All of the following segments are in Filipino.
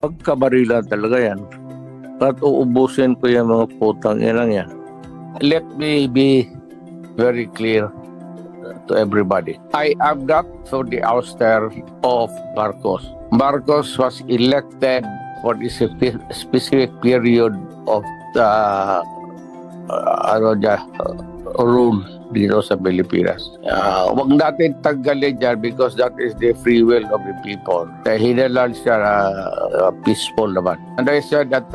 Pagkabarila talaga yan. At uubusin ko yung mga putang ilang yan. Let me be very clear to everybody. I am not for the ouster of Marcos. Marcos was elected for this specific period of the rule dito sa Pilipinas. Huwag natin tanggalin dyan because that is the free will of the people. Hinalan siya peaceful naman. And I said that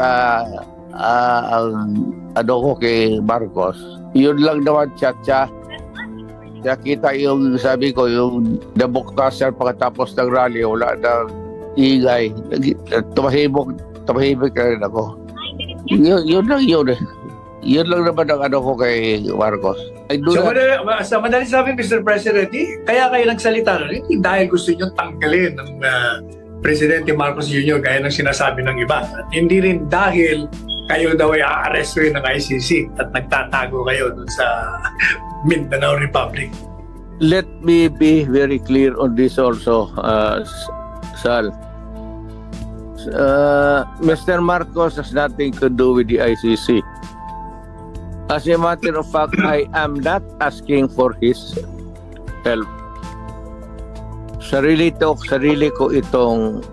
ano ko kay Marcos, yun lang naman tsa-tsa. Nakita yung sabi ko, yung nabuktasan pagkatapos ng rally, wala nang ingay. Tumahimik na rin ako. Yun lang yun eh. Yun lang naman ang ano ko kay Marcos. Sa madaling sabi, Mr. President, kaya kayo nagsalita rin, hindi dahil gusto nyo tanggalin ng Presidente Marcos Jr. gaya ng sinasabi ng iba. At hindi rin dahil kayo daw ay aarestuhin ng ICC at nagtatago kayo dun sa Mindanao Republic. Let me be very clear on this also, Sal. Mr. Marcos has nothing to do with the ICC. As a matter of fact, I am not asking for his help. Sarili ko itong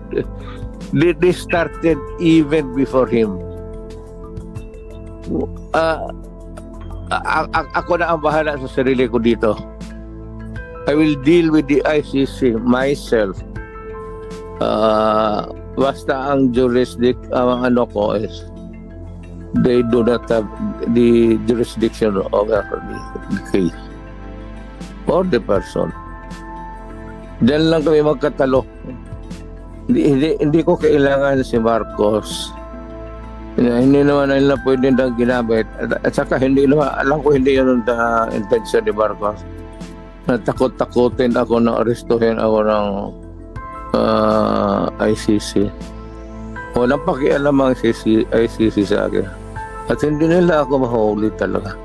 this started even before him. Ako na ang bahala sa sarili ko dito. I will deal with the ICC myself. Basta ang ano ko is they do not have the jurisdiction over the case or the person. Diyan lang kami magkatalo. Hindi ko kailangan si Marcos. Hindi naman nila pwede nang ginamit. At saka hindi naman, alam ko hindi yun ang intensyon ni Marcos. Natakot-takutin ako na arestuhin ako ng ICC. Walang pakialam ang ICC sa akin. At hindi nila ako mahuli talaga.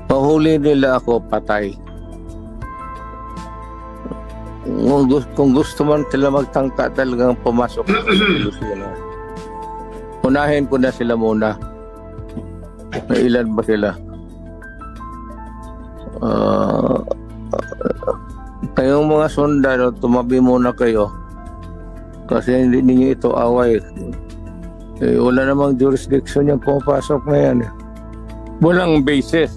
Mahuli nila ako patay. Kung gusto man sila magtangka talagang pumasok sa Pilipinas, unahin ko na sila muna. Ilan ba sila? Kayong mga sundalo, tumabi muna kayo. Kasi hindi ninyo ito away. Wala namang jurisdiction yung pumapasok na yan. Walang basis.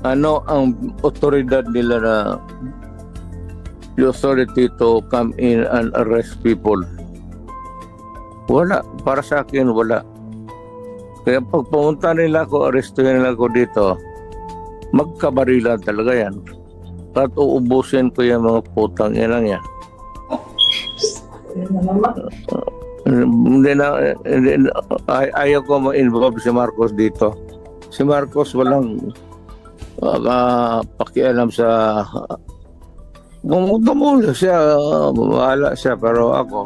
Ano ang otoridad nila na the authority to come in and arrest people? Wala. Para sa akin, wala. Kaya pag pumunta nila ako, arrestuhin nila ako dito, magkabarila talaga yan. At uubusin ko yung mga putang ilang yan. Ayaw ko ma-involve si Marcos dito. Si Marcos walang pakialam sa gumugamo siya, bahala siya, pero ako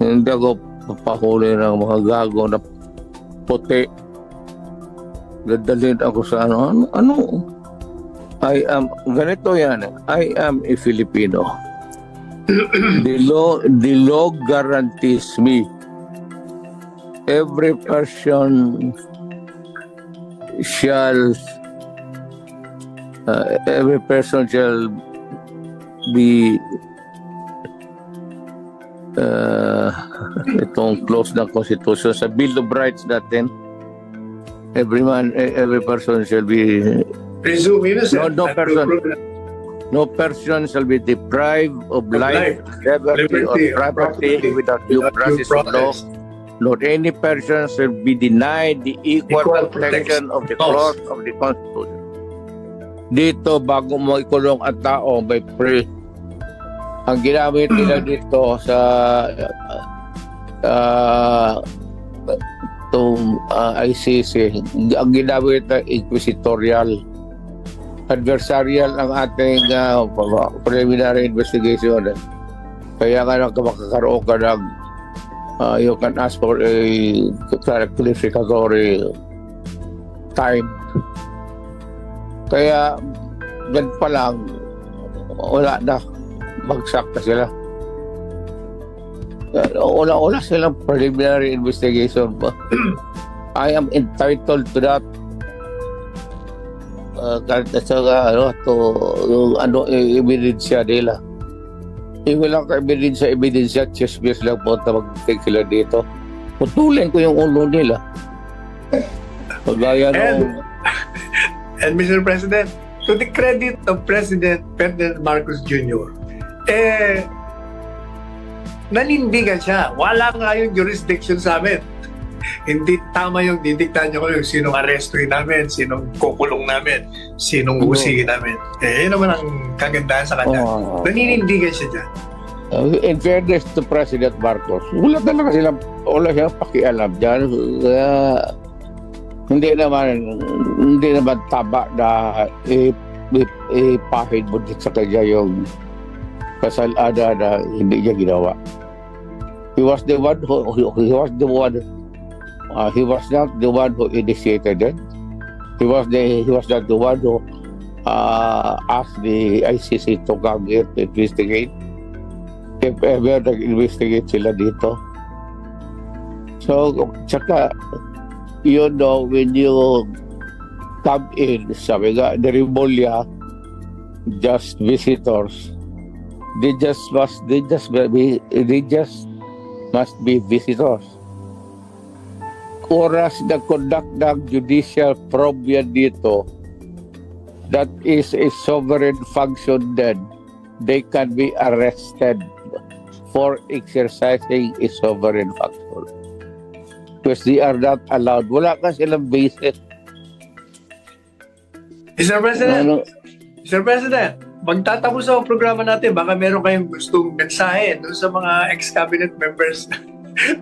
hindi ako papahuli ng mga gago na puti. Dadalhin ako sa ano. I am, ganito yan, I am a Filipino. The law guarantees me every person shall be itong clause ng Constitution sa Bill of Rights natin. Every person shall be no person shall be deprived of life, liberty, or property without due process of law. Not any person shall be denied the equal protection of the clause of the Constitution. Dito, bago mo ikulong ang tao, may free. Ang ginamit nila dito sa ICC, ang ginamit na inquisitorial. Adversarial ang ating preliminary investigation. Kaya nga makakaroon ka ng you can ask for a clarificatory time. Kaya gan pa lang wala na, bagsak na sila. Wala silang preliminary investigation pa. I am entitled to that. Kahit sa ebidensya nila. Yung walang ebidensya, chismis lang po na mag-take sila dito. Putulin ko yung ulo nila. Pagaya nung... And Mr. President, to the credit of President Ferdinand Marcos Jr., nanindigan siya. Wala nga yung jurisdiction sa amin. Hindi tama yung didiktahan niyo ko yung sinong arrestuin namin, sinong kukulong namin, sinong usigin namin. Yun naman ang kagandahan sa kanya. Naninindigan siya dyan. In fairness to President Marcos, wala siyang pakialam dyan. Hindi naman tama na ipahid mo din sa kanya yung kasalada na hindi niya ginawa. He was not the one who initiated it. He was not the one who asked the ICC to come here to investigate. If ever nag-investigate sila dito. So, tsaka, when you come in, sabi nga, the Rimulya, just visitors, they just must be visitors. Oras na conduct ng judicial probe yan dito, that is a sovereign function then. They can be arrested for exercising a sovereign function. Because they are not allowed. Wala ka silang basis. Mr. President, magtatapos ang programa natin. Baka meron kayong gustong mensahe doon sa mga ex-cabinet members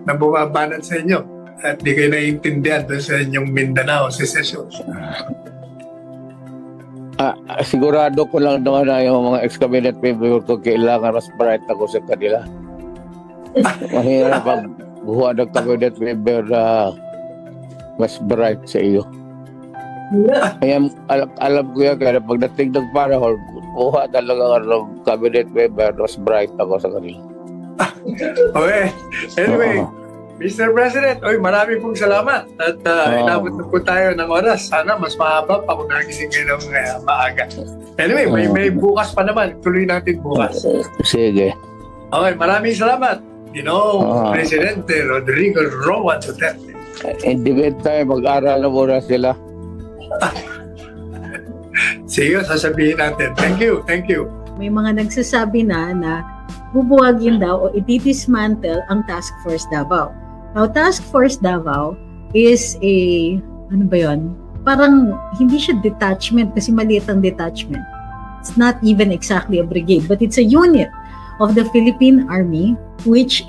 na bumabanat sa inyo at di kayo naiintindihan doon sa inyong Mindanao secession. Sigurado ko lang naman na yung mga ex-cabinet member ko kailangan mas bright ako sa kanila. Mahirap pag buha ng cabinet member na mas bright sa iyo. Kaya alam ko yan, kaya pagdating ng panahon, buha talaga ng cabinet member mas bright ako sa kanila. Okay. Anyway, Mr. President, marami pong salamat at inabot na po tayo ng oras. Sana mas mahaba pa kung nagising kayo ng maaga. Anyway, may bukas pa naman. Tuloy natin bukas. Sige. Okay, maraming salamat. Presidente Rodrigo Roa Duterte. In the meantime, mag-aral na muna sila. Sige, sasabihin natin. Thank you. May mga nagsasabi na bubuwagin daw o i-dismantle ang Task Force Davao. Now, Task Force Davao is parang hindi siya detachment kasi maliit ang detachment. It's not even exactly a brigade, but it's a unit of the Philippine Army whose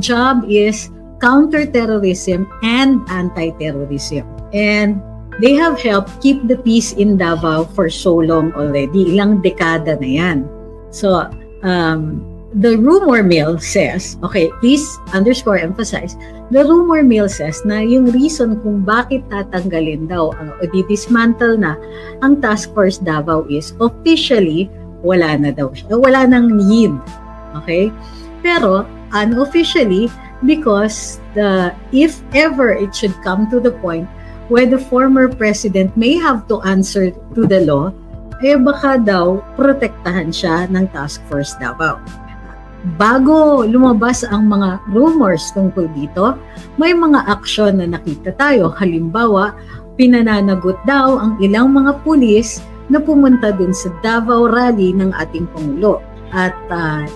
job is counter-terrorism and anti-terrorism. And they have helped keep the peace in Davao for so long already. Ilang dekada na yan. So, the rumor mill says, okay, please emphasize, the rumor mill says na yung reason kung bakit tatanggalin daw o di-dismantle na ang Task Force Davao is officially wala na daw siya. Wala nang need. Okay? Pero unofficially, because if ever it should come to the point where the former president may have to answer to the law, baka daw protektahan siya ng Task Force Davao. Bago lumabas ang mga rumors tungkol dito, may mga aksyon na nakita tayo. Halimbawa, pinananagot daw ang ilang mga pulis na pumunta dun sa Davao Rally ng ating Pangulo. At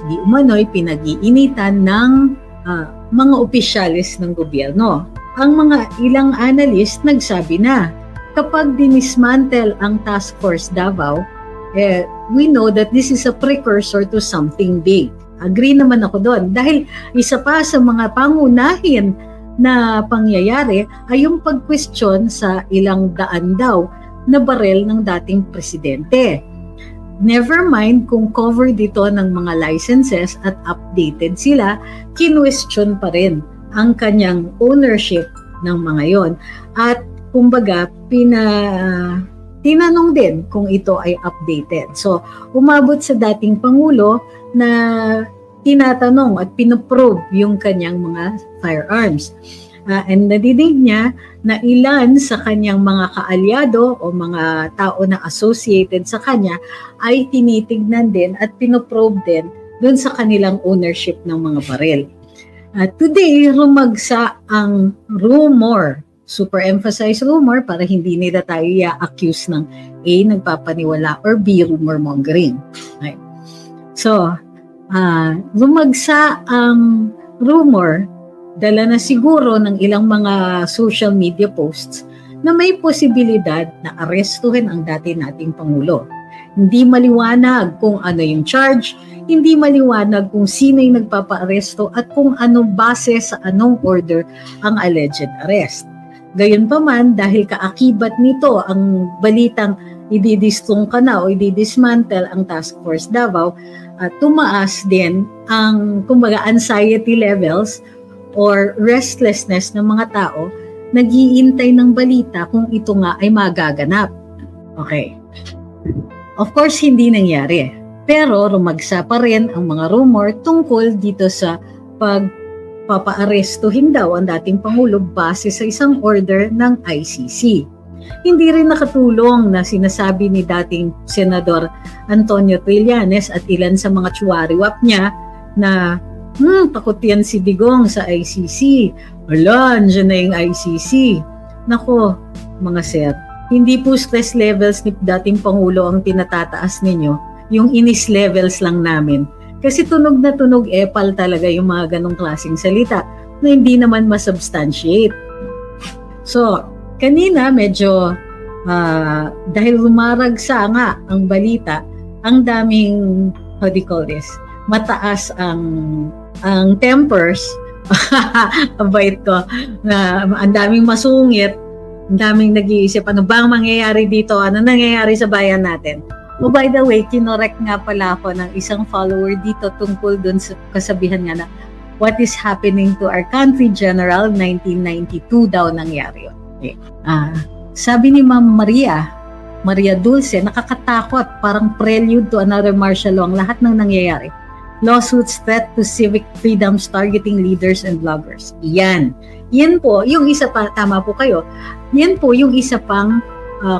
di umano'y pinag-iinitan ng mga opisyalis ng gobyerno. Ang mga ilang analyst nagsabi na kapag dinismantle ang Task Force Davao, we know that this is a precursor to something big. Agree naman ako doon dahil isa pa sa mga pangunahin na pangyayari ay yung pag-question sa ilang daan daw na barel ng dating presidente. Never mind kung cover dito ng mga licenses at updated sila, kinwestiyon pa rin ang kanyang ownership ng mga yon. At kumbaga, tinanong din kung ito ay updated. So, umabot sa dating Pangulo na tinatanong at pinoprobe yung kanyang mga firearms. And nadidig niya na ilan sa kanyang mga kaalyado o mga tao na associated sa kanya ay tinitignan din at pinoprobe din dun sa kanilang ownership ng mga baril. Today, rumagsa ang rumor, super emphasize rumor para hindi nila tayo i-accuse ng A, nagpapaniwala, or B, rumor mongering. Okay. So, rumagsa ang rumor, dala na siguro ng ilang mga social media posts na may posibilidad na arestuhin ang dati nating Pangulo. Hindi maliwanag kung ano yung charge, hindi maliwanag kung sino yung nagpapaaresto at kung ano base sa anong order ang alleged arrest. Gayunpaman, dahil kaakibat nito ang balitang ididistong ka na o ididismantle ang Task Force Davao, tumaas din ang kumbaga anxiety levels or restlessness ng mga tao, nag-iintay ng balita kung ito nga ay magaganap. Okay. Of course, hindi nangyari. Pero rumagsa pa rin ang mga rumor tungkol dito sa pagpapaarestuhin daw ang dating Pangulo base sa isang order ng ICC. Hindi rin nakatulong na sinasabi ni dating Senador Antonio Trillanes at ilan sa mga tsuwariwap niya na takot yan si Digong sa ICC. Wala, andyan na yung ICC. Nako, mga sir, hindi po stress levels ni dating Pangulo ang tinatataas ninyo, yung inis levels lang namin. Kasi tunog na tunog epal talaga yung mga ganong klaseng salita na hindi naman masubstantiate. So, kanina medyo dahil rumaragsa nga ang balita, ang daming, how do you call this, mataas ang tempers, abait ko, na ang daming masungit, ang daming nag-iisip, ano bang mangyayari dito, ano nangyayari sa bayan natin. Oh, by the way, kinorek nga pala ako ng isang follower dito tungkol dun sa kasabihan nga na what is happening to our country, General, 1992 daw nangyari yun. Okay. Sabi ni Ma'am Maria Dulce, nakakatakot, parang prelude to another martial law ang lahat ng nangyayari. Lawsuits, threat to civic freedoms targeting leaders and bloggers. Yan po, yung isa pa, tama po kayo, yan po yung isa pang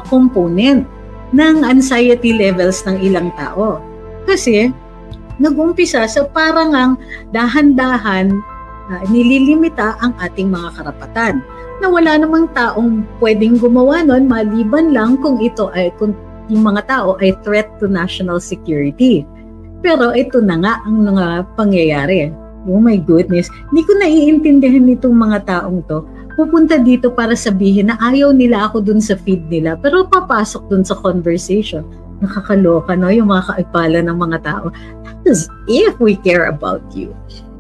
component ng anxiety levels ng ilang tao. Kasi, nag-umpisa sa parang ang dahan-dahan nililimita ang ating mga karapatan. Na wala namang taong pwedeng gumawa nun maliban lang kung kung yung mga tao ay threat to national security. Pero ito na nga ang mga pangyayari. Oh my goodness, hindi ko naiintindihan nitong mga taong to. Pupunta dito para sabihin na ayaw nila ako dun sa feed nila, pero papasok dun sa conversation. Nakakaloka, no? Yung mga kaipala ng mga tao. As if we care about you.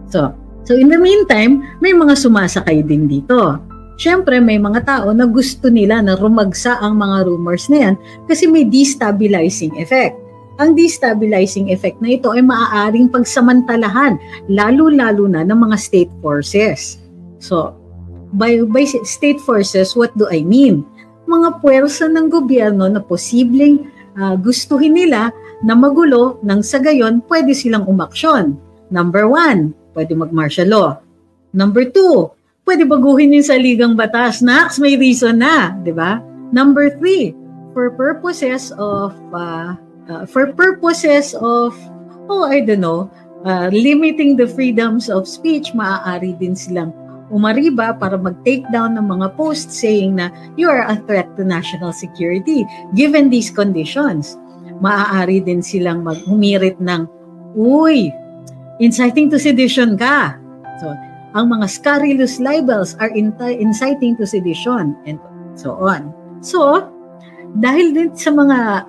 So in the meantime, may mga sumasakay din dito. Siyempre, may mga tao na gusto nila na rumagsa ang mga rumors na yan kasi may destabilizing effect. Ang destabilizing effect na ito ay maaaring pagsamantalahan, lalo-lalo na ng mga state forces. So, by state forces, what do I mean? Mga puwersa ng gobyerno na posibleng gustuhin nila na magulo nang sa gayon pwede silang umaksyon. Number 1, pwede mag-martial law. Number 2, pwede baguhin yung saligang batas. Nax, may reason na, di ba? Number 3, for purposes of limiting the freedoms of speech, maaari din silang umariba para mag-take down ng mga posts saying na you are a threat to national security. Given these conditions, maaari din silang humirit ng, inciting to sedition ka. So, ang mga scurrilous libels are inciting to sedition and so on. So, dahil din sa mga,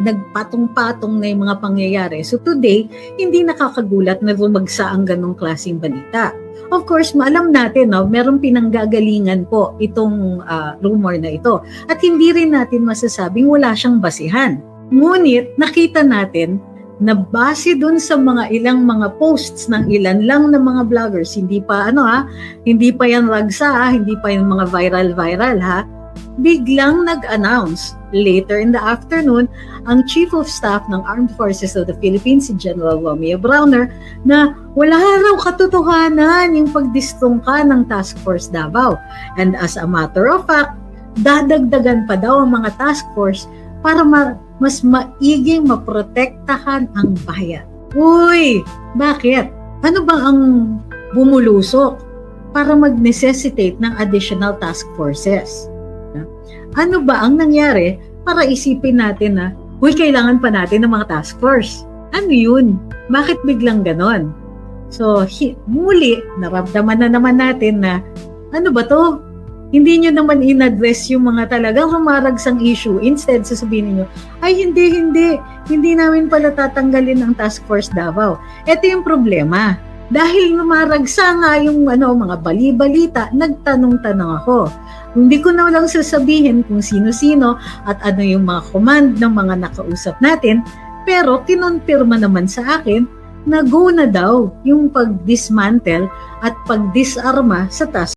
nagpatong-patong na yung mga pangyayari. So today, hindi nakakagulat na bumagsa ang ganong klaseng balita. Of course, maalam natin, merong pinanggagalingan po itong rumor na ito. At hindi rin natin masasabing wala siyang basihan. Ngunit, nakita natin na base dun sa mga ilang mga posts ng ilan lang ng mga vloggers, hindi pa yan ragsa, hindi pa yung mga viral ha. biglang nag-announce later in the afternoon ang Chief of Staff ng Armed Forces of the Philippines, si General Romeo Browner, na wala raw katotohanan yung pagdistongka ng Task Force Davao. And as a matter of fact, dadagdagan pa daw ang mga task force para mas maiging maprotektahan ang bayan. Uy, bakit? Ano ba ang bumulusok para mag-necessitate ng additional task forces? Ano ba ang nangyari para isipin natin na, uy, kailangan pa natin ng mga task force? Ano yun? Bakit biglang ganon? So, muli, naramdaman na naman natin na, ano ba to? Hindi nyo naman in-address yung mga talagang humaragsang issue. Instead, sasabihin niyo, ay hindi namin pala tatanggalin ang Task Force Davao. Ito yung problema. Dahil humaragsa nga yung mga bali-balita, nagtanong-tanong ako. Hindi ko na lang sasabihin kung sino-sino at ano yung mga command ng mga nakausap natin, pero kinonfirma naman sa akin na go na daw yung pag-dismantle at pag-disarma sa task